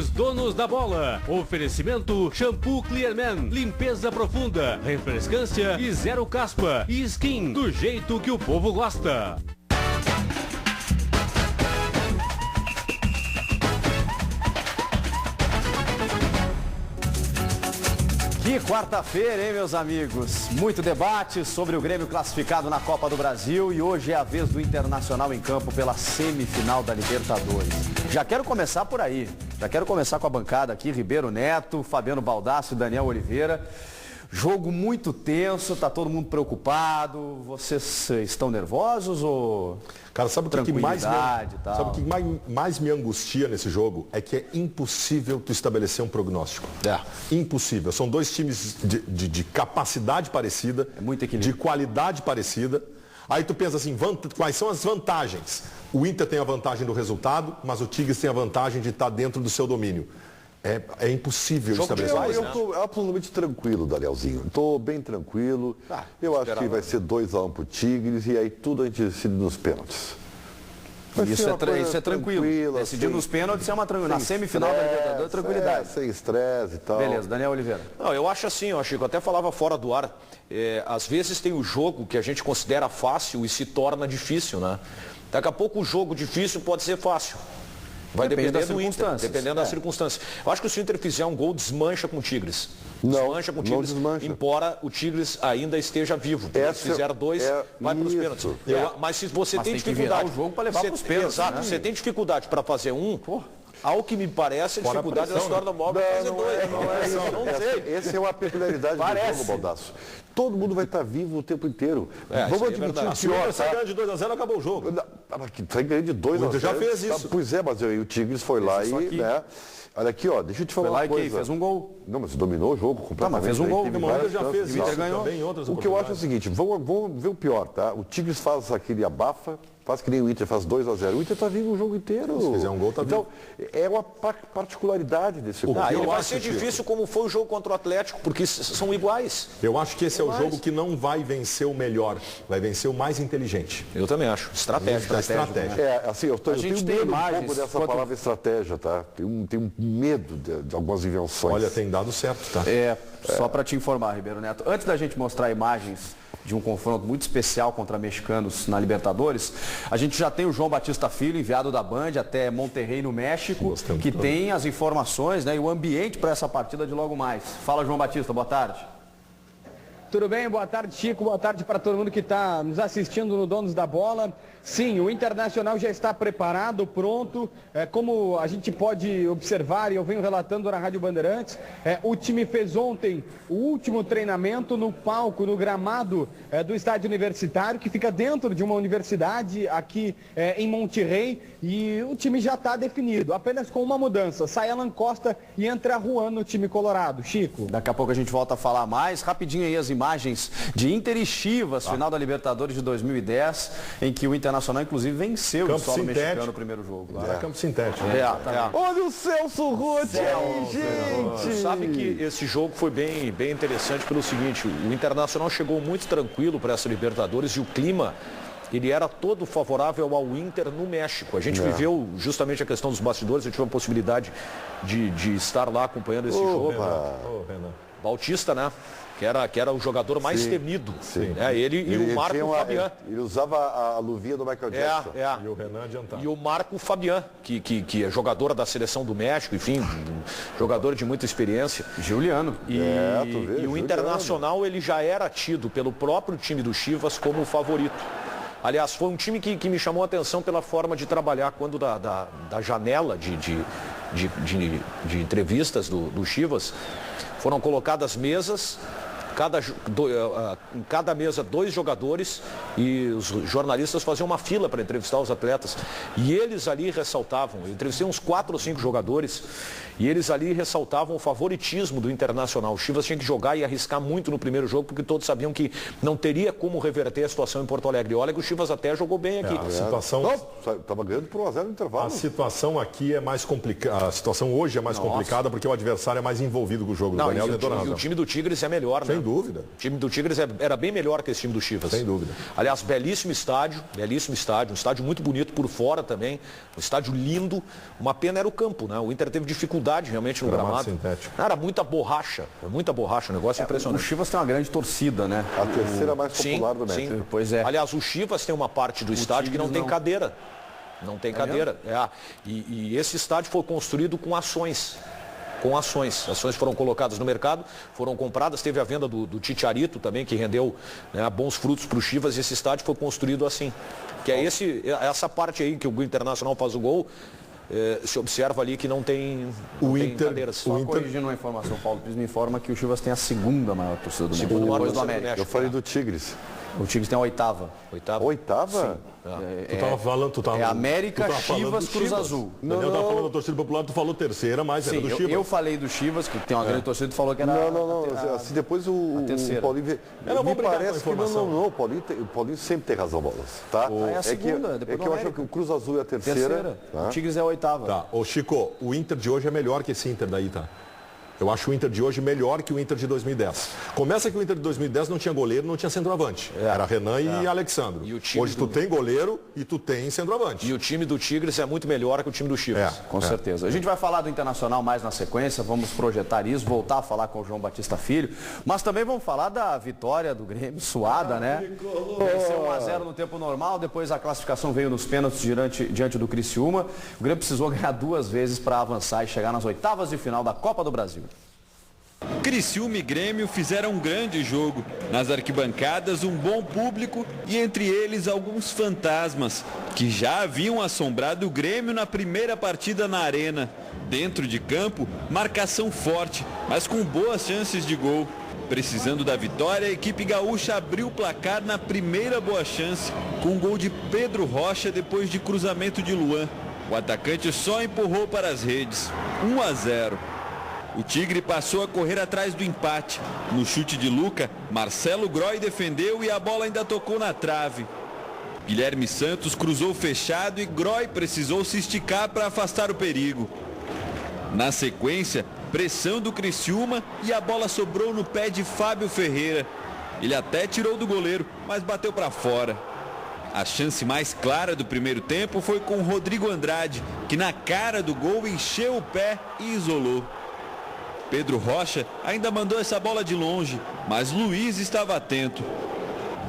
Os donos da bola. Oferecimento Shampoo Clearman, limpeza profunda, refrescância e zero caspa. E skin, do jeito que o povo gosta. Que quarta-feira, hein, meus amigos? Muito debate sobre o Grêmio classificado na Copa do Brasil e hoje é a vez do Internacional em campo pela semifinal da Libertadores. Já quero começar por aí. Já quero começar com a bancada aqui, Ribeiro Neto, Fabiano Baldassi e Daniel Oliveira. Jogo muito tenso, tá todo mundo preocupado. Vocês estão nervosos ou... Cara, sabe o que mais me angustia nesse jogo? É que é impossível tu estabelecer um prognóstico. Impossível. São dois times de capacidade parecida, muito equilíbrio, de qualidade parecida. Aí tu pensa assim, quais são as vantagens? O Inter tem a vantagem do resultado, mas o Tigres tem a vantagem de estar dentro do seu domínio. É impossível estabelecer. Eu estou absolutamente tranquilo, Danielzinho. Estou bem tranquilo. Eu acho que vai ser 2-1 pro Tigres e aí tudo a gente decide nos pênaltis. Isso é tranquilo. Decidir nos pênaltis é uma tranquilidade. Na semifinal da Libertadores, tranquilidade. Sem estresse e tal. Beleza, Daniel Oliveira. Não, eu acho assim, Chico, até falava fora do ar. Às vezes tem o jogo que a gente considera fácil e se torna difícil, né? Daqui a pouco o jogo difícil pode ser fácil. Vai depender do Inter, dependendo das circunstâncias. Eu acho que se o Inter fizer um gol, desmancha com o Tigres. Desmancha com o Tigres, embora o Tigres ainda esteja vivo. Se fizer 2, vai para os pênaltis. Mas se você tem dificuldade... o jogo para levar para os pênaltis. Exato, né? Você tem dificuldade para fazer ao que me parece, a dificuldade da história do móvel é fazer 2. Não sei. Essa é uma peculiaridade do jogo, Baldasso. Todo mundo vai estar vivo o tempo inteiro. Vamos admitir o pior. Se ganhar de 2-0, acabou o jogo. Sai ganhando de 2-0. O já fez isso. Pois é, mas o Tigres foi lá e... Olha aqui, ó, deixa eu te falar uma coisa. Fez um gol. Não, mas dominou o jogo completamente. Mas fez um gol. O Inter já fez isso. Ganhou. O que eu acho é o seguinte, vamos ver o pior, tá? O Tigres faz aquele abafa, faz que nem o Inter, faz 2-0. O Inter tá vivo o jogo inteiro. Se fizer um gol, tá vivo. Então, é uma particularidade desse jogo. Ele vai ser difícil como foi o jogo contra o Atlético, porque são iguais. Eu acho que esse é o jogo que não vai vencer o melhor, vai vencer o mais inteligente. Eu também acho. Estratégia. Assim, eu tenho medo um pouco dessa palavra estratégia, tá? Tenho medo de algumas invenções. Olha, tem dado certo, tá? Só para te informar, Ribeiro Neto, antes da gente mostrar imagens de um confronto muito especial contra mexicanos na Libertadores, a gente já tem o João Batista Filho, enviado da Band até Monterrey, no México, que tem as informações, né, e o ambiente para essa partida de logo mais. Fala, João Batista, boa tarde. Tudo bem? Boa tarde, Chico. Boa tarde para todo mundo que está nos assistindo no Donos da Bola. Sim, o Internacional já está preparado, pronto. Como a gente pode observar, e eu venho relatando na Rádio Bandeirantes, o time fez ontem o último treinamento no palco, no gramado do estádio universitário, que fica dentro de uma universidade aqui em Monterrey, e o time já está definido, apenas com uma mudança. Sai Alan Costa e entra Juan no time colorado. Chico. Daqui a pouco a gente volta a falar mais. Rapidinho aí as imagens de Inter e Chivas, final da Libertadores de 2010, em que o Internacional, inclusive, venceu o solo mexicano no primeiro jogo. Campo sintético. Olha o Celso Rotti aí, gente! Sabe que esse jogo foi bem interessante pelo seguinte, o Internacional chegou muito tranquilo para essa Libertadores e o clima, ele era todo favorável ao Inter no México. A gente viveu justamente a questão dos bastidores, eu tive a possibilidade de estar lá acompanhando esse jogo. Renan. Bautista, né? Que era o jogador mais temido. Ele e o Marco Fabian. Ele usava a luvinha do Michael Jackson. E o Renan adiantado. E o Marco Fabian, que é jogador da seleção do México, enfim, jogador de muita experiência. Juliano. E o Internacional, ele já era tido pelo próprio time do Chivas como o favorito. Aliás, foi um time que me chamou a atenção pela forma de trabalhar quando da janela de entrevistas do Chivas foram colocadas mesas. Em cada mesa 2 jogadores e os jornalistas faziam uma fila para entrevistar os atletas. E eles ali ressaltavam, eu entrevistei uns 4 ou 5 jogadores, e eles ali ressaltavam o favoritismo do Internacional. O Chivas tinha que jogar e arriscar muito no primeiro jogo, porque todos sabiam que não teria como reverter a situação em Porto Alegre. E olha que o Chivas até jogou bem aqui. Estava ganhando por 1-0 no intervalo. A situação aqui é mais complicada. A situação hoje é mais complicada porque o adversário é mais envolvido com o jogo. O Daniel e o time do Tigres é melhor, né? dúvida. O time do Tigres era bem melhor que esse time do Chivas. Sem dúvida. Aliás, belíssimo estádio, um estádio muito bonito por fora também, um estádio lindo. Uma pena era o campo, né? O Inter teve dificuldade realmente no gramado. Sintético. Era muita borracha, o negócio é impressionante. O Chivas tem uma grande torcida, né? A terceira mais popular do México. Sim. Pois é. Aliás, o Chivas tem uma parte do estádio que não tem cadeira. Não tem cadeira. E esse estádio foi construído com ações. Ações foram colocadas no mercado, foram compradas, teve a venda do Chicharito também, que rendeu, né, bons frutos para o Chivas, e esse estádio foi construído assim. Que é essa parte aí que o Internacional faz o gol, se observa ali que não tem cadeiras. Só corrigindo uma informação, Paulo Pires me informa que o Chivas tem a segunda maior torcida do México, depois do América. Eu falei do Tigres. O Tigres tem a oitava. Oitava? Tu tava falando, É América, Chivas, Cruz Azul. Eu tava falando da torcida popular, tu falou terceira, mas era do Chivas. Eu falei do Chivas, que tem uma grande torcida, tu falou que era Assim, depois o Paulinho... Me parece que não, o Paulinho sempre tem razão, Bolas. Tá? É a segunda, depois é que eu acho que o Cruz Azul é a terceira. Tá? O Tigres é a oitava. Tá. Ô Chico, o Inter de hoje é melhor que esse Inter daí, tá? Eu acho o Inter de hoje melhor que o Inter de 2010. Começa que o Inter de 2010 não tinha goleiro, não tinha centroavante. Era Renan e Alexandro. E hoje tu tem goleiro e tu tem centroavante. E o time do Tigres é muito melhor que o time do Chivas. Com certeza. A gente vai falar do Internacional mais na sequência, vamos projetar isso, voltar a falar com o João Batista Filho, mas também vamos falar da vitória do Grêmio, suada, né? Venceu 1-0 no tempo normal, depois a classificação veio nos pênaltis diante do Criciúma. O Grêmio precisou ganhar 2 vezes para avançar e chegar nas oitavas de final da Copa do Brasil. Criciúma e Grêmio fizeram um grande jogo. Nas arquibancadas, um bom público e entre eles alguns fantasmas que já haviam assombrado o Grêmio na primeira partida na Arena. Dentro de campo, marcação forte, mas com boas chances de gol. Precisando da vitória, a equipe gaúcha abriu o placar na primeira boa chance, com um gol de Pedro Rocha depois de cruzamento de Luan. O atacante só empurrou para as redes. 1-0. O Tigre passou a correr atrás do empate. No chute de Luca, Marcelo Groy defendeu e a bola ainda tocou na trave. Guilherme Santos cruzou fechado e Groy precisou se esticar para afastar o perigo. Na sequência, pressão do Criciúma e a bola sobrou no pé de Fábio Ferreira. Ele até tirou do goleiro, mas bateu para fora. A chance mais clara do primeiro tempo foi com Rodrigo Andrade, que na cara do gol encheu o pé e isolou. Pedro Rocha ainda mandou essa bola de longe, mas Luiz estava atento.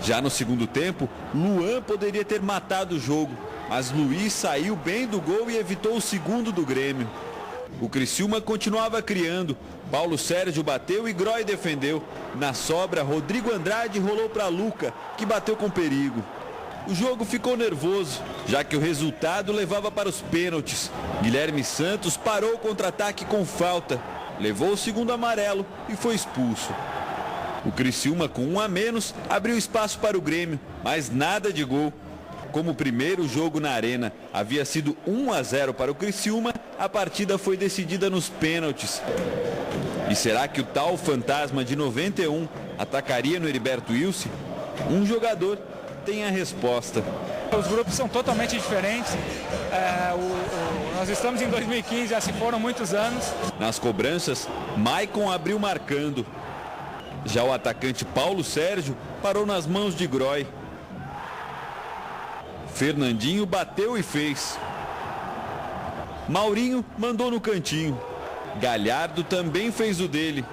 Já no segundo tempo, Luan poderia ter matado o jogo, mas Luiz saiu bem do gol e evitou o segundo do Grêmio. O Criciúma continuava criando. Paulo Sérgio bateu e Groy defendeu. Na sobra, Rodrigo Andrade rolou para Luca, que bateu com perigo. O jogo ficou nervoso, já que o resultado levava para os pênaltis. Guilherme Santos parou o contra-ataque com falta. Levou o segundo amarelo e foi expulso. O Criciúma, com 1 a menos, abriu espaço para o Grêmio, mas nada de gol. Como o primeiro jogo na Arena havia sido 1-0 para o Criciúma, a partida foi decidida nos pênaltis. E será que o tal fantasma de 91 atacaria no Heriberto Wilson? Um jogador tem a resposta. Os grupos são totalmente diferentes. Nós estamos em 2015, já se foram muitos anos. Nas cobranças, Maicon abriu marcando. Já o atacante Paulo Sérgio parou nas mãos de Groy. Fernandinho bateu e fez. Maurinho mandou no cantinho. Galhardo também fez o dele.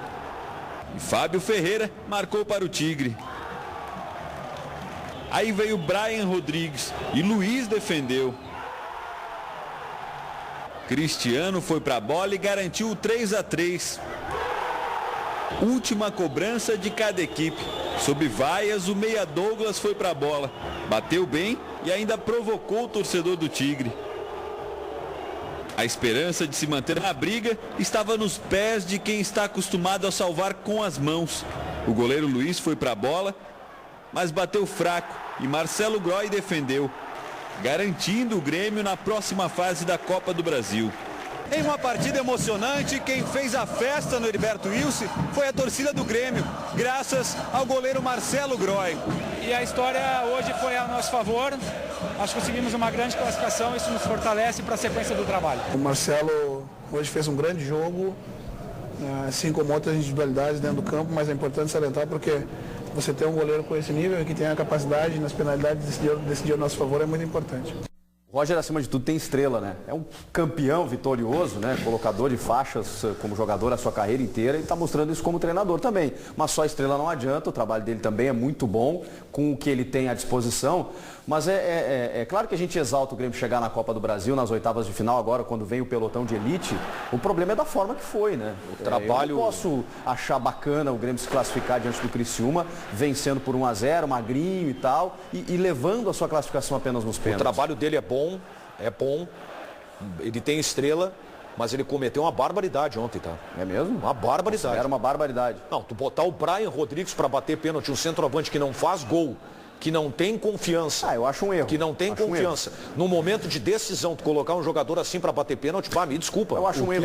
E Fábio Ferreira marcou para o Tigre. Aí veio Brian Rodrigues e Luiz defendeu. Cristiano foi para a bola e garantiu o 3-3. Última cobrança de cada equipe. Sob vaias, o meia Douglas foi para a bola. Bateu bem e ainda provocou o torcedor do Tigre. A esperança de se manter na briga estava nos pés de quem está acostumado a salvar com as mãos. O goleiro Luiz foi para a bola, mas bateu fraco e Marcelo Groy defendeu, garantindo o Grêmio na próxima fase da Copa do Brasil. Em uma partida emocionante, quem fez a festa no Heriberto Wilson foi a torcida do Grêmio, graças ao goleiro Marcelo Groy. E a história hoje foi a nosso favor. Nós conseguimos uma grande classificação, isso nos fortalece para a sequência do trabalho. O Marcelo hoje fez um grande jogo assim como outras individualidades dentro do campo, mas é importante salientar porque você ter um goleiro com esse nível que tem a capacidade nas penalidades de decidir a nosso favor é muito importante. O Roger, acima de tudo, tem estrela, né? É um campeão vitorioso, né? Colocador de faixas como jogador a sua carreira inteira e está mostrando isso como treinador também. Mas só estrela não adianta, o trabalho dele também é muito bom, com o que ele tem à disposição. Mas é claro que a gente exalta o Grêmio chegar na Copa do Brasil, nas oitavas de final, agora quando vem o pelotão de elite. O problema é da forma que foi, né? O trabalho... Eu não posso achar bacana o Grêmio se classificar diante do Criciúma, vencendo por 1-0, magrinho e tal, e levando a sua classificação apenas nos pênaltis. O trabalho dele é bom, ele tem estrela, mas ele cometeu uma barbaridade ontem, tá? É mesmo? Uma barbaridade. Era uma barbaridade. Não, tu botar o Brian Rodrigues para bater pênalti, um centroavante que não faz gol, que não tem confiança. Eu acho um erro. Que não tem confiança. No momento de decisão, tu colocar um jogador assim para bater pênalti, me desculpa. Eu acho um erro.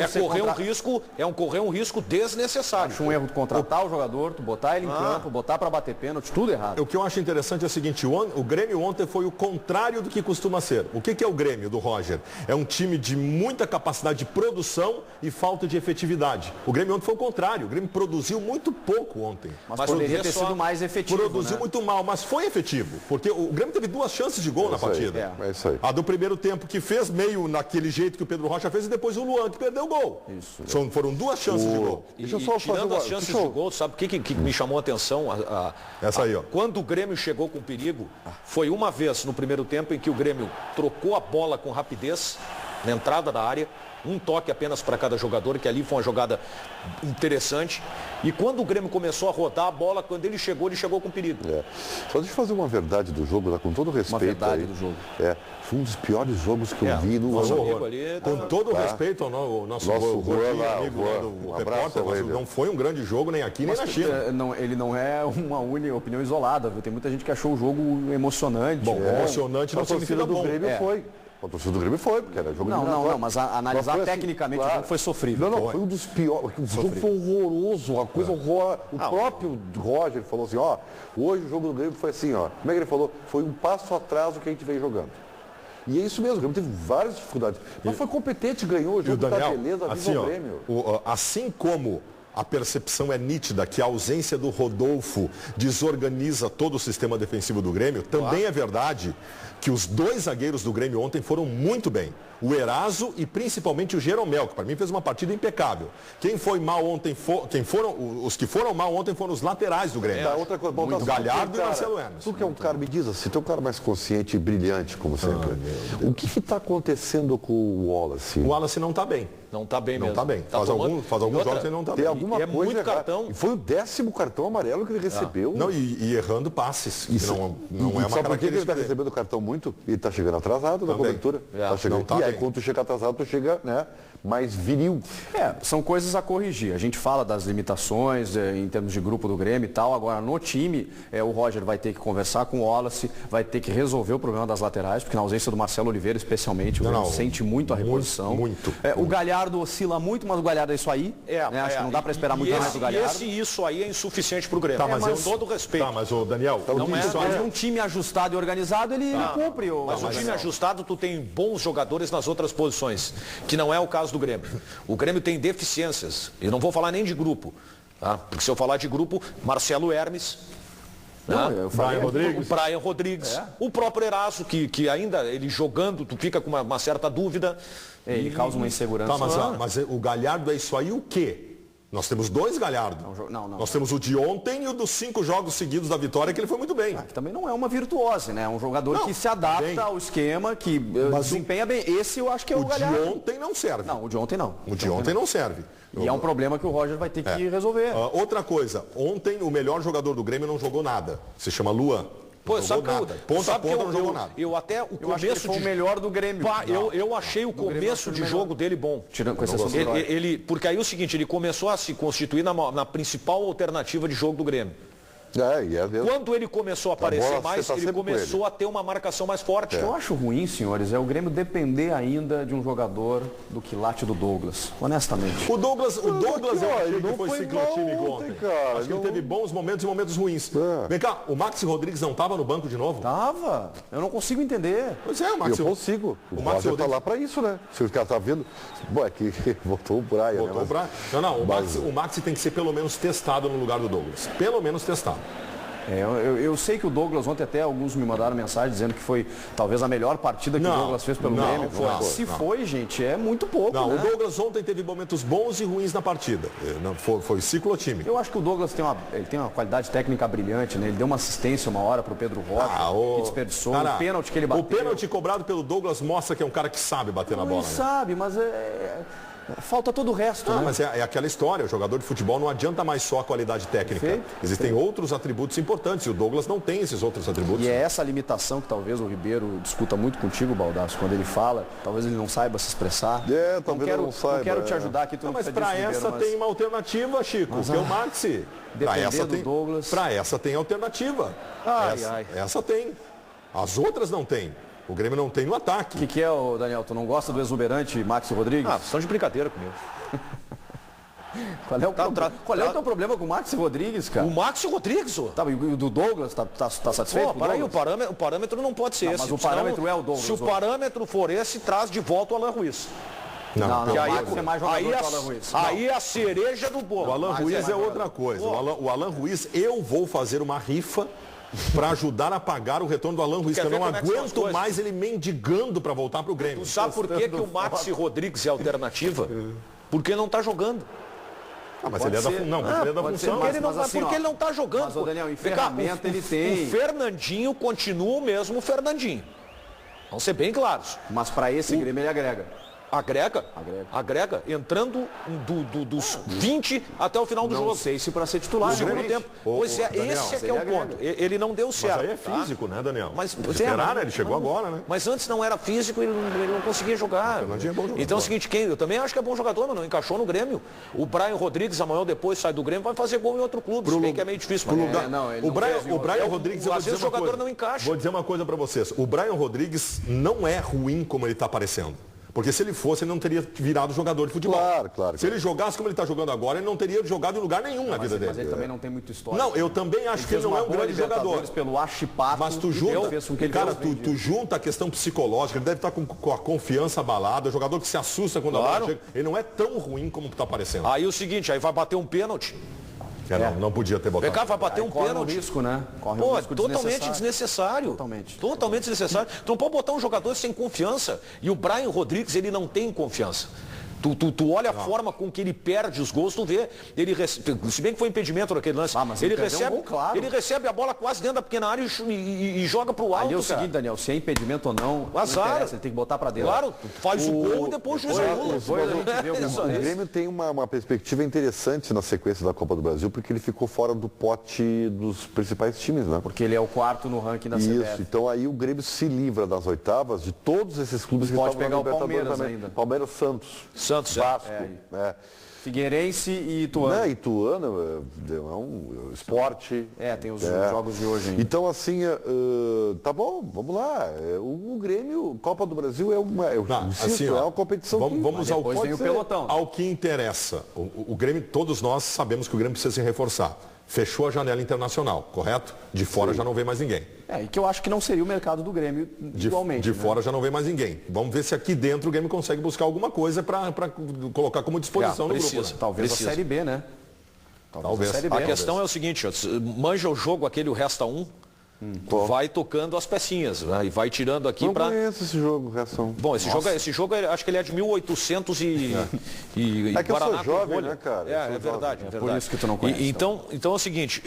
Correr um risco desnecessário. Acho um erro tu contratar o jogador, tu botar ele em campo, botar para bater pênalti, tudo errado. O que eu acho interessante é o seguinte, o Grêmio ontem foi o contrário do que costuma ser. O que é o Grêmio do Roger? É um time de muita capacidade de produção e falta de efetividade. O Grêmio ontem foi o contrário. O Grêmio produziu muito pouco ontem. Mas poderia ter sido mais efetivo. Produziu muito mal, mas foi efetivo. Porque o Grêmio teve 2 chances de gol na partida. É isso aí. A do primeiro tempo que fez meio naquele jeito que o Pedro Rocha fez e depois o Luan que perdeu o gol. Foram 2 chances de gol. Tirando as chances de gol, sabe o que me chamou a atenção? Essa aí, ó. Quando o Grêmio chegou com perigo, foi uma vez no primeiro tempo em que o Grêmio trocou a bola com rapidez na entrada da área. Um toque apenas para cada jogador, que ali foi uma jogada interessante. E quando o Grêmio começou a rodar a bola, quando ele chegou com perigo. Só deixa eu fazer uma verdade do jogo, com todo respeito. Uma verdade do jogo. Foi um dos piores jogos que eu vi no ano. Com todo respeito ao nosso amigo do repórter, mas não foi um grande jogo nem aqui, nem na China. Ele não é uma única opinião isolada, viu? Tem muita gente que achou o jogo emocionante. Bom, emocionante não significa bom. O Grêmio foi. A torcida do Grêmio foi, porque era jogo de Não, mas analisar tecnicamente o jogo foi sofrível. Foi um dos piores. O jogo foi horroroso, uma coisa horrorosa. O próprio Roger falou assim, hoje o jogo do Grêmio foi assim, Como é que ele falou? Foi um passo atrás do que a gente vem jogando. E é isso mesmo, o Grêmio teve várias dificuldades. Mas foi competente, ganhou o jogo, Daniel, beleza, assim, o Grêmio. Assim como a percepção é nítida que a ausência do Rodolfo desorganiza todo o sistema defensivo do Grêmio, também é verdade que os 2 zagueiros do Grêmio ontem foram muito bem. O Eraso e principalmente o Jeromel, que para mim fez uma partida impecável. Quem foi mal ontem, os que foram mal ontem foram os laterais do Grêmio. Outra coisa, o Galhardo e o Marcelo Hermes. Tu que é um cara, me diz assim, tu é um cara mais consciente e brilhante, como sempre. O que está acontecendo com o Wallace? O Wallace não está bem. Não está bem mesmo. Não está bem. Faz alguns jogos que ele não está bem. Tem alguma coisa muito cartão. E foi o 10º cartão amarelo que ele recebeu. Não, e errando passes. Isso não é uma sabe por que ele está recebendo o cartão muito? Ele está chegando atrasado na cobertura. E aí quando tu chega atrasado, tu chega mais viril. São coisas a corrigir. A gente fala das limitações em termos de grupo do Grêmio e tal. Agora, no time, o Roger vai ter que conversar com o Wallace, vai ter que resolver o problema das laterais, porque na ausência do Marcelo Oliveira, especialmente, o Grêmio sente muito a reposição. Muito. O Galhardo oscila muito, mas o Galhardo é isso aí. Acho que não dá para esperar muito mais do Galhardo. Isso aí é insuficiente para o Grêmio. Mas com todo respeito. Mas o Daniel, um time ajustado e organizado, ele cumpre. Mas um time ajustado, tu tem bons jogadores nas outras posições, que não é o caso do Grêmio. O Grêmio tem deficiências. Eu não vou falar nem de grupo, tá? Porque se eu falar de grupo, Marcelo Hermes, Brian Rodrigues, o próprio Eraso, que ainda ele jogando, tu fica com uma certa dúvida. Ele causa uma insegurança. Mas o Galhardo é isso aí o quê? Nós temos 2 Galhardo. Nós temos o de ontem e o dos 5 jogos seguidos da vitória, que ele foi muito bem. Que também não é uma virtuose, né? É um jogador que se adapta ao esquema, que desempenha bem. Esse eu acho que é o Galhardo. O de ontem não serve. Não, o de ontem não. O de ontem não serve. E é um problema que o Roger vai ter que resolver. Outra coisa, ontem o melhor jogador do Grêmio não jogou nada. Se chama Luan. Ponta a ponta não jogou nada. Eu até o começo acho que foi o melhor do Grêmio. Eu achei o começo de jogo dele bom. Tirando com exceção porque aí é o seguinte, ele começou a se constituir na principal alternativa de jogo do Grêmio. E é mesmo. Quando ele começou a aparecer mais, ele começou a ter uma marcação mais forte. O que eu acho ruim, senhores, é o Grêmio depender ainda de um jogador do quilate do Douglas, honestamente. O Douglas eu achei que foi ciclotímico ontem. Cara, acho que ele teve bons momentos e momentos ruins. Vem cá, o Maxi Rodrigues não estava no banco de novo? Tava. Eu não consigo entender. Pois é, o Maxi. Eu consigo. O Maxi tá lá para isso, né? Se o cara tá vendo... Bom, é que voltou o Brian. Voltou o Brian. Não, o Maxi tem que ser pelo menos testado no lugar do Douglas. Pelo menos testado. Eu sei que o Douglas, ontem até alguns me mandaram mensagem dizendo que foi talvez a melhor partida que o Douglas fez pelo Grêmio. Foi, gente, é muito pouco. Não, né? O Douglas ontem teve momentos bons e ruins na partida. Foi ciclotímico. Eu acho que o Douglas tem uma qualidade técnica brilhante, né? Ele deu uma assistência uma hora pro Pedro Rocha, que desperdiçou. O pênalti que ele bateu. O pênalti cobrado pelo Douglas mostra que é um cara que sabe bater na bola. Ele sabe, mas falta todo o resto. Não, né? mas é aquela história, o jogador de futebol não adianta mais só a qualidade técnica. Perfeito. Existem outros atributos importantes e o Douglas não tem esses outros atributos. E é essa limitação que talvez o Ribeiro discuta muito contigo, Baldasso, quando ele fala, talvez ele não saiba se expressar. Talvez não saiba. Não quero te ajudar aqui. Mas para essa tem uma alternativa, Chico, que é o Maxi. Para essa tem alternativa. Essa tem. As outras não tem. O Grêmio não tem no ataque. O que é, Daniel? Tu não gosta do exuberante Maxi Rodrigues? Estão de brincadeira comigo. Qual é o teu problema com o Maxi Rodrigues, cara? O Maxi Rodrigues, Tá, e o do Douglas, tá satisfeito? Para aí, o parâmetro não pode ser esse. Mas o parâmetro é o Douglas. Se o parâmetro for esse, traz de volta o Alan Ruiz. Não, aí é mais jogador que o Alan Ruiz. Aí é a cereja do bolo. O Alan Ruiz é outra coisa. O Alan Ruiz, eu vou fazer uma rifa para ajudar a pagar o retorno do Alan Ruiz, que eu não aguento mais ele mendigando para voltar para o Grêmio. Tu sabe por que o Maxi Rodrigues é alternativa? Porque não está jogando. Mas ele é da função. Porque ele não está jogando. Mas o Daniel, em ferramenta ele tem. O Fernandinho continua o mesmo Fernandinho. Vamos ser bem claros. Mas para esse Grêmio ele agrega. Agrega, entrando dos 20 até o final do jogo. Não sei se para ser titular. No segundo tempo. Pois é, Daniel, esse é que é o ponto. Ele não deu certo. Mas aí é físico, né, Daniel? Mas ele chegou agora, né? Mas antes não era físico, ele não conseguia jogar. Então é o seguinte, eu também acho que é bom jogador, mas não encaixou no Grêmio. O Brian Rodrigues, amanhã ou depois, sai do Grêmio, vai fazer gol em outro clube, se bem que é meio difícil. O Brian Rodrigues, às vezes o jogador não encaixa. Vou dizer uma coisa para vocês. O Brian Rodrigues não é ruim como ele está parecendo. Porque se ele fosse, ele não teria virado jogador de futebol. Claro. Se ele jogasse como ele está jogando agora, ele não teria jogado em lugar nenhum na vida dele. Mas ele também não tem muita história. Não, eu também acho que ele não é um grande jogador. Pelo Achipato, mas tu junta a questão psicológica, ele deve estar com a confiança abalada, o jogador que se assusta quando a bola chega. Ele não é tão ruim como está parecendo. Aí o seguinte, aí vai bater um pênalti. Não podia ter botado. Vai bater um pênalti. Risco, né? Totalmente desnecessário. Totalmente desnecessário. Tu não pode botar um jogador sem confiança. E o Brian Rodrigues, ele não tem confiança. Tu olha a forma com que ele perde os gols, tu vê. Se bem que foi impedimento naquele lance. Ele recebe a bola quase dentro da pequena área e joga pro alto. Ali é o seguinte, Daniel, se é impedimento ou não, azar. Ele tem que botar para dentro. Claro, faz o gol e depois o juiz O Grêmio tem uma perspectiva interessante na sequência da Copa do Brasil, porque ele ficou fora do pote dos principais times, né? Porque ele é o quarto no ranking da CBF. Isso, então aí o Grêmio se livra das oitavas de todos esses clubes que pode pegar o Palmeiras ainda. Palmeiras, Santos, Vasco, Figueirense e Ituano. Ituano é um esporte. Tem os jogos de hoje ainda. Então, assim, tá bom, vamos lá. O Grêmio, Copa do Brasil é uma competição vamos o pelotão. Ao que interessa. O Grêmio, todos nós sabemos que o Grêmio precisa se reforçar. Fechou a janela internacional, correto? De fora já não vem mais ninguém. E que eu acho que não seria o mercado do Grêmio igualmente. De fora já não vem mais ninguém. Vamos ver se aqui dentro o Grêmio consegue buscar alguma coisa para colocar como disposição no grupo. Né? Talvez a Série B, né? Talvez. A questão é o seguinte, manja o jogo, aquele o resta um, vai tocando as pecinhas, né? E vai tirando aqui para... Não conheço esse jogo, reação. Bom, esse jogo acho que ele é de 1800 e que Guaraná, eu sou jovem, né, cara? É verdade. Por isso que tu não conhece. Então é o seguinte,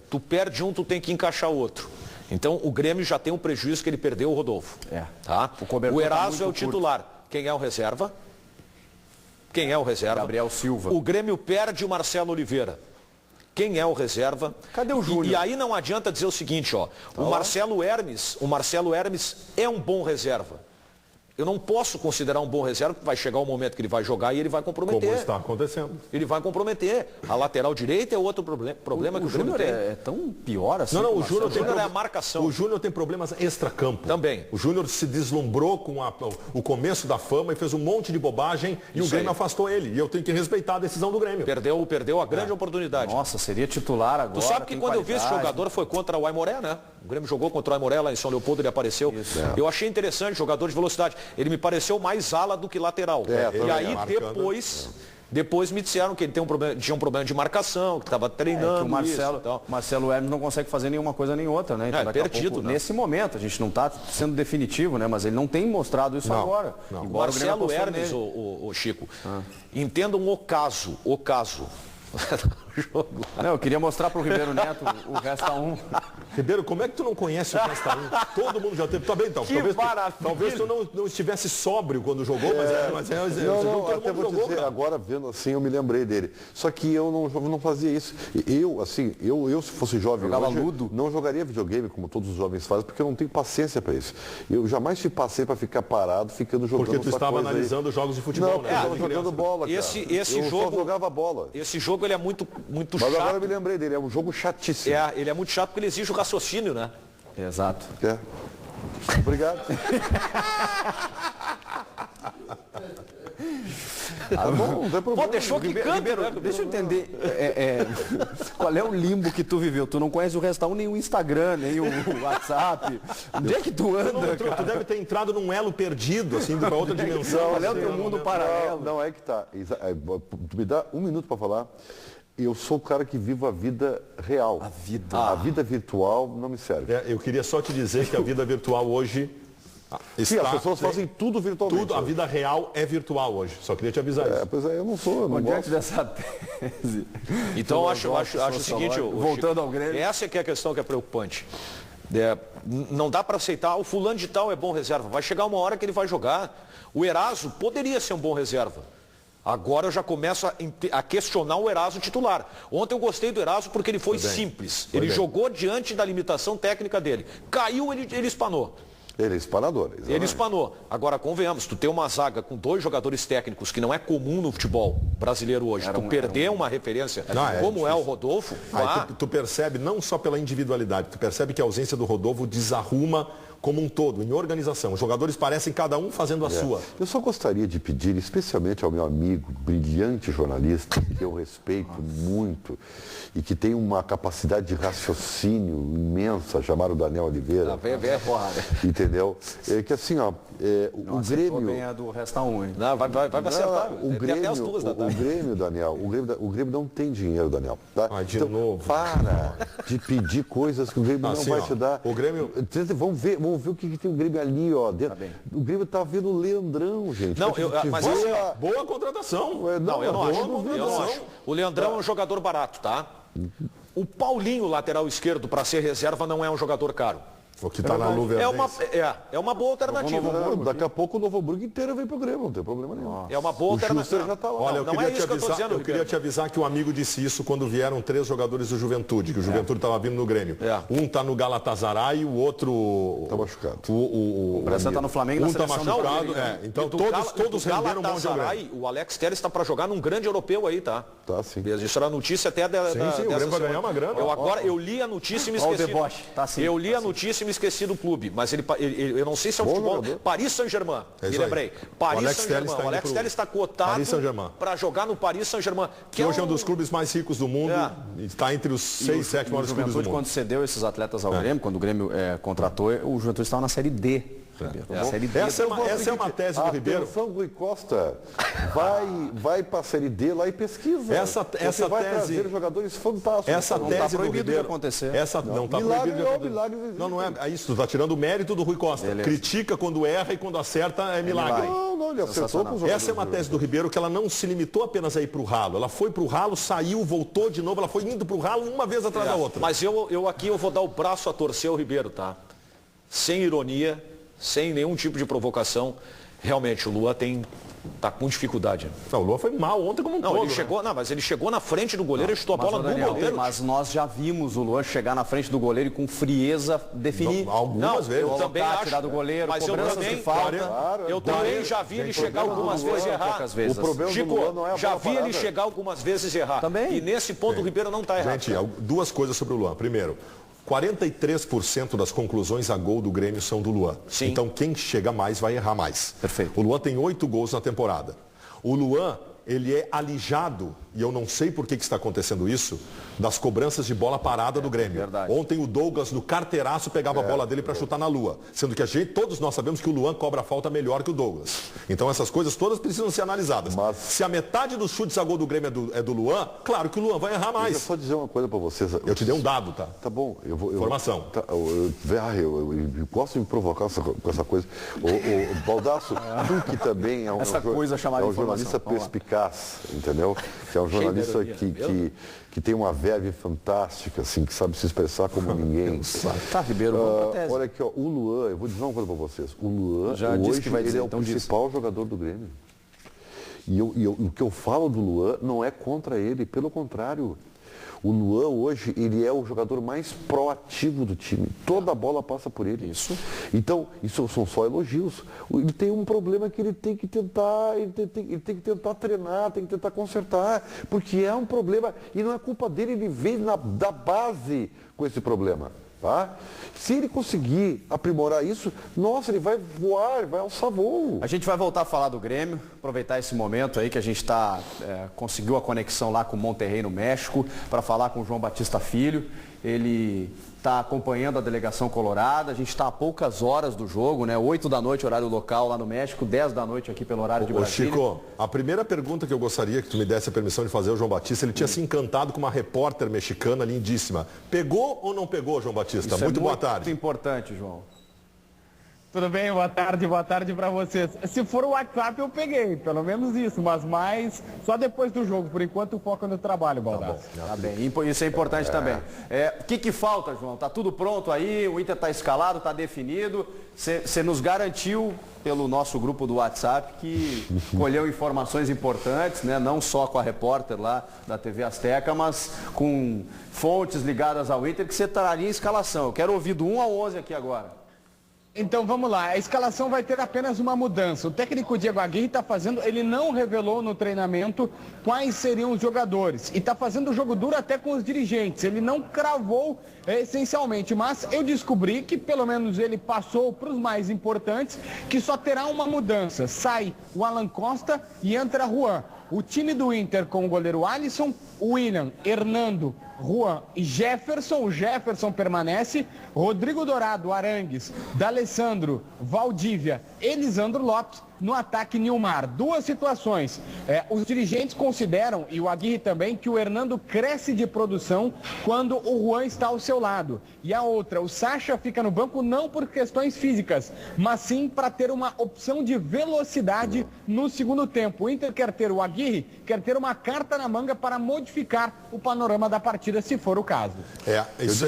tu perde um, tu tem que encaixar outro. Então o Grêmio já tem um prejuízo que ele perdeu o Rodolfo. Tá? O Eraso é o titular. Quem é o reserva? Gabriel Silva. O Grêmio perde o Marcelo Oliveira. Quem é o reserva? Cadê o Júnior? E aí não adianta dizer o seguinte, o Marcelo Hermes é um bom reserva. Eu não posso considerar um bom reserva, porque vai chegar um momento que ele vai jogar e ele vai comprometer. Como está acontecendo. Ele vai comprometer. A lateral direita é outro problema que o Grêmio tem. É tão pior assim? Não, o Júnior é a marcação. O Júnior tem problemas extracampo. Também. O Júnior se deslumbrou com o começo da fama e fez um monte de bobagem e o Grêmio afastou ele. E eu tenho que respeitar a decisão do Grêmio. Perdeu a grande oportunidade. Nossa, seria titular agora. Tu sabe que quando eu vi esse jogador foi contra o Aimoré, né? O Grêmio jogou contra o Aimoré lá em São Leopoldo, ele apareceu. Eu achei interessante, jogador de velocidade. Ele me pareceu mais ala do que lateral. E aí depois me disseram que ele tinha um problema de marcação, que estava treinando. O Marcelo Hermes não consegue fazer nenhuma coisa nem outra, né? Então, perdido, né? Nesse momento, a gente não está sendo definitivo, né? Mas ele não tem mostrado isso agora. Não. O Marcelo Hermes, o Chico, entendam o caso. Jogo. Não, eu queria mostrar para o Ribeiro Neto o Resta 1. Ribeiro, como é que tu não conhece o Resta 1? Todo mundo já teve. Tá bem, então. Talvez tu não estivesse sóbrio quando jogou, mas até vou dizer, cara. Agora vendo assim, eu me lembrei dele. Só que eu não fazia isso. Eu se fosse jovem hoje, não jogaria videogame como todos os jovens fazem, porque eu não tenho paciência para isso. Eu jamais te passei para ficar parado, ficando jogando. Porque tu estava analisando jogos de futebol, né? Eu estava jogando bola, cara. Esse jogo só jogava bola. Esse jogo ele é muito Mas chato. agora eu me lembrei dele, é um jogo chatíssimo. Ele é muito chato porque ele exige o raciocínio, né? Exato. Obrigado. Bom, não tem problema. Pô, deixou que canta, Ribeiro, né? Deixa eu entender qual é o limbo que tu viveu. Tu não conhece o Resta 1, nem o Instagram, nem o WhatsApp. Onde é que tu anda, cara? Tu deve ter entrado num elo perdido, assim, para outra dimensão. Qual é o teu mundo paralelo? Não, é que tá. Tu me dá um minuto para falar. Eu sou o cara que vivo a vida real. A vida virtual não me serve. Eu queria só te dizer que a vida virtual hoje... Sim, as pessoas fazem tudo virtualmente. A vida real é virtual hoje. Só queria te avisar isso. Pois é, eu não sou. Diante dessa tese. Então eu acho o seguinte, voltando ao Grêmio. Essa é que é a questão que é preocupante. Não dá para aceitar, o fulano de tal é bom reserva. Vai chegar uma hora que ele vai jogar. O Eraso poderia ser um bom reserva. Agora eu já começo a questionar o Eraso titular. Ontem eu gostei do Eraso porque ele foi simples. Ele jogou diante da limitação técnica dele. Caiu, ele espanou. Ele é espanador. Exatamente. Ele espanou. Agora, convenhamos, tu tem uma zaga com 2 jogadores técnicos, que não é comum no futebol brasileiro hoje. Perder uma referência como é o Rodolfo... Tu percebe, não só pela individualidade, tu percebe que a ausência do Rodolfo desarruma como um todo, em organização. Os jogadores parecem cada um fazendo a sua. Eu só gostaria de pedir, especialmente ao meu amigo, brilhante jornalista, que eu respeito muito e que tem uma capacidade de raciocínio imensa, chamado Daniel Oliveira. Entendeu? É que assim, o Grêmio... bem a do Resta 1, hein? Não, vai acertar. O Grêmio, Daniel, o Grêmio não tem dinheiro, Daniel. Tá? De novo. Para de pedir coisas que o Grêmio não vai te dar. O Grêmio... Vamos ver o que tem o Grêmio ali, ó. O Grêmio tá vendo o Leandrão, gente. Não, mas boa contratação. Não, eu não acho. O Leandrão é um jogador barato, tá? O Paulinho, lateral esquerdo, para ser reserva, não é um jogador caro. O que está na Luva é uma boa alternativa. Daqui a pouco o Novo Hamburgo inteiro vem pro Grêmio, não tem problema nenhum. É uma boa alternativa. Já tá lá. Olha, eu queria te avisar que um amigo disse isso quando vieram 3 jogadores do Juventude, que o Juventude estava vindo no Grêmio. Um está no Galatasaray e o outro... Está machucado. O Bressa está no Flamengo e na seleção. Está machucado. Então todos renderam bom jogo. O Alex Telles está para jogar num grande europeu aí, tá? Tá, sim. Isso era notícia até da... Sim, o Grêmio vai ganhar uma grana. Eu li a notícia e me esqueci. Eu li a notícia e me esqueci do clube. Mas eu não sei se é um futebol. Paris Saint-Germain, me lembrei. Paris Saint-Germain. O Alex Telles está cotado para jogar no Paris Saint-Germain. Que hoje é um dos clubes mais ricos do mundo. Está entre os 6, 7 maiores clubes do mundo. Quando cedeu esses atletas ao Grêmio, quando o Grêmio contratou, o Juventude estava na Série D. Essa é uma tese do Ribeiro. Atenção, Rui Costa, vai para a Série D lá e pesquisa. Essa vai tese, trazer jogadores fantásticos. Essa tese do Ribeiro de acontecer. Não está proibido de acontecer. Não é isso. Tu está tirando o mérito do Rui Costa. Beleza. Critica quando erra e quando acerta é milagre. Não, ele acertou com os jogadores. Essa é uma tese do Ribeiro que ela não se limitou apenas a ir para o ralo. Ela foi para o ralo, saiu, voltou de novo. Ela foi indo para o ralo uma vez atrás da outra. Mas eu vou dar o braço a torcer ao Ribeiro, tá? Sem ironia, sem nenhum tipo de provocação. realmente o Luan tá com dificuldade. Não, o Luan foi mal ontem como um todo. Ele chegou, mas ele chegou na frente do goleiro e chutou a bola no goleiro. Mas nós já vimos o Luan chegar na frente do goleiro e com frieza definir. Algumas vezes. Eu também acho. Tirar do goleiro, mas eu também já vi ele chegar algumas vezes e errar. O problema do Luan não é a já bola vi ele parada. chegar algumas vezes e errar. Também. E nesse ponto o Ribeiro não está errado. Gente, duas coisas sobre o Luan. Primeiro, 43% das conclusões a gol do Grêmio são do Luan. Sim. Então quem chega mais vai errar mais. Perfeito. O Luan tem 8 gols na temporada. O Luan, ele é alijado, e eu não sei por que está acontecendo isso, das cobranças de bola parada do Grêmio. Verdade. Ontem o Douglas, no carteiraço, pegava a bola dele para chutar na lua. Sendo que todos nós sabemos que o Luan cobra a falta melhor que o Douglas. Então essas coisas todas precisam ser analisadas. Mas... se a metade dos chutes a gol do Grêmio é do Luan, claro que o Luan vai errar mais. Deixa eu só dizer uma coisa para vocês. Eu te dei um dado, tá? Tá bom. Informação. Eu posso me provocar com essa coisa. O Baldasso, tu que também é um jornalista perspicaz, entendeu? Que é um jornalista que tem uma verve fantástica, assim, que sabe se expressar como ninguém. Tá, Ribeiro, olha aqui, ó, o Luan, eu vou dizer uma coisa para vocês. O Luan, já hoje, disse que vai dizer, ele é o principal jogador do Grêmio. E o que eu falo do Luan não é contra ele, pelo contrário. O Luan hoje, ele é o jogador mais proativo do time. Toda a bola passa por ele. Isso. Então, isso são só elogios. Ele tem um problema que ele tem que tentar, ele tem que tentar treinar, tem que tentar consertar, porque é um problema e não é culpa dele, ele veio da base com esse problema. Tá? Se ele conseguir aprimorar isso, nossa, ele vai voar, vai alçar voo. A gente vai voltar a falar do Grêmio, aproveitar esse momento aí que a gente conseguiu a conexão lá com o Monterrey no México para falar com o João Batista Filho. Ele está acompanhando a delegação colorada, a gente está a poucas horas do jogo, né? 8 da noite, horário local lá no México, 10 da noite aqui pelo horário de Brasília. Chico, a primeira pergunta que eu gostaria que tu me desse a permissão de fazer ao João Batista, ele tinha se encantado com uma repórter mexicana lindíssima. Pegou ou não pegou, João Batista? Isso muito boa tarde. Muito importante, João. Tudo bem? Boa tarde para vocês. Se for o WhatsApp eu peguei, pelo menos isso, mas mais só depois do jogo. Por enquanto o foco é no trabalho, Baldasso. Tá bem, isso é importante também. O que falta, João? Tá tudo pronto aí, o Inter tá escalado, tá definido. Você nos garantiu pelo nosso grupo do WhatsApp que colheu informações importantes, né? Não só com a repórter lá da TV Azteca, mas com fontes ligadas ao Inter, que você traria em escalação. Eu quero ouvir do 1 ao 11 aqui agora. Então vamos lá, a escalação vai ter apenas uma mudança. O técnico Diego Aguirre está fazendo, ele não revelou no treinamento quais seriam os jogadores. E está fazendo o jogo duro até com os dirigentes. Ele não cravou essencialmente, mas eu descobri que pelo menos ele passou para os mais importantes, que só terá uma mudança. Sai o Alan Costa e entra Juan. O time do Inter com o goleiro Alisson, William, Hernando, Juan e Jefferson. O Jefferson permanece. Rodrigo Dourado, Arangues, D'Alessandro, Valdívia, Elisandro Lopes. No ataque, Nilmar. Duas situações. Os dirigentes consideram, e o Aguirre também, que o Hernando cresce de produção quando o Juan está ao seu lado. E a outra, o Sacha fica no banco não por questões físicas, mas sim para ter uma opção de velocidade no segundo tempo. O Inter quer ter, o Aguirre quer ter uma carta na manga para modificar o panorama da partida, se for o caso. Isso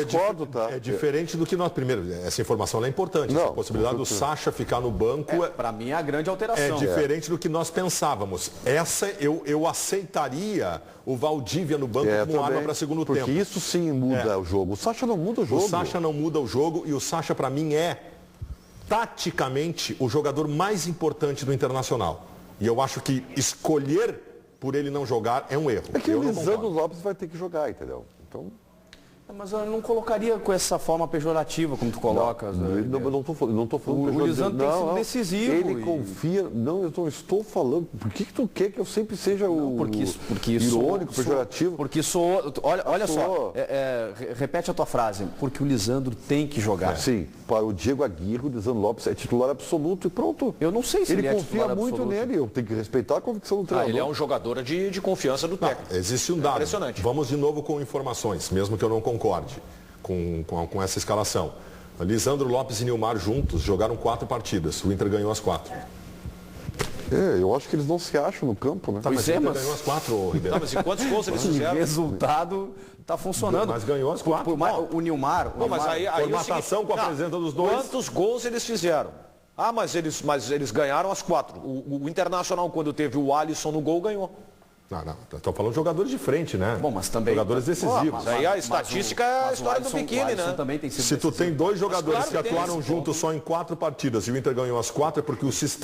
é diferente do que nós... Primeiro, essa informação é importante. Não, a possibilidade do Sacha ficar no banco... Para mim, é a grande alteração. É diferente do que nós pensávamos. Essa eu aceitaria o Valdívia no banco como arma para segundo tempo. Porque isso sim muda o jogo. O Sacha não muda o jogo. O Sacha não muda o jogo e o Sacha, para mim, é taticamente o jogador mais importante do Internacional. E eu acho que escolher por ele não jogar é um erro. É que o Lisandro Lopes vai ter que jogar, entendeu? Então... Mas eu não colocaria com essa forma pejorativa, como tu colocas. Eu não estou falando o Lisandro tem sido decisivo. Ele confia... Não, eu não estou falando... Por que tu quer que eu sempre seja porque irônico, pejorativo? Porque sou... Olha só, repete a tua frase. Porque o Lisandro tem que jogar. Sim, para o Diego Aguirre, o Lisandro Lopes é titular absoluto e pronto. Eu não sei se ele é confia muito nele. Eu tenho que respeitar a convicção do treinador. Ele é um jogador de confiança do técnico. Existe um dado. Impressionante. Vamos de novo com informações, mesmo que eu não concorde com essa escalação. Lisandro Lopes e Nilmar juntos jogaram 4 partidas. O Inter ganhou as 4. Eu acho que eles não se acham no campo, né? Mas o Inter ganhou as 4, Ribeiro. Mas e quantos gols eles fizeram? O resultado está funcionando. Mas ganhou as 4. O Nilmar... Mas aí formatação com a presença dos dois. Quantos gols eles fizeram? Ah, mas eles ganharam as 4. O Internacional, quando teve o Alisson no gol, ganhou. Não. Estou falando de jogadores de frente, né? Bom, mas também... Jogadores decisivos. Aí a estatística é a história do biquíni, né? Também tem sido Se tu tem 2 jogadores claro que atuaram juntos só em 4 partidas e o Inter ganhou as 4, é porque o sistema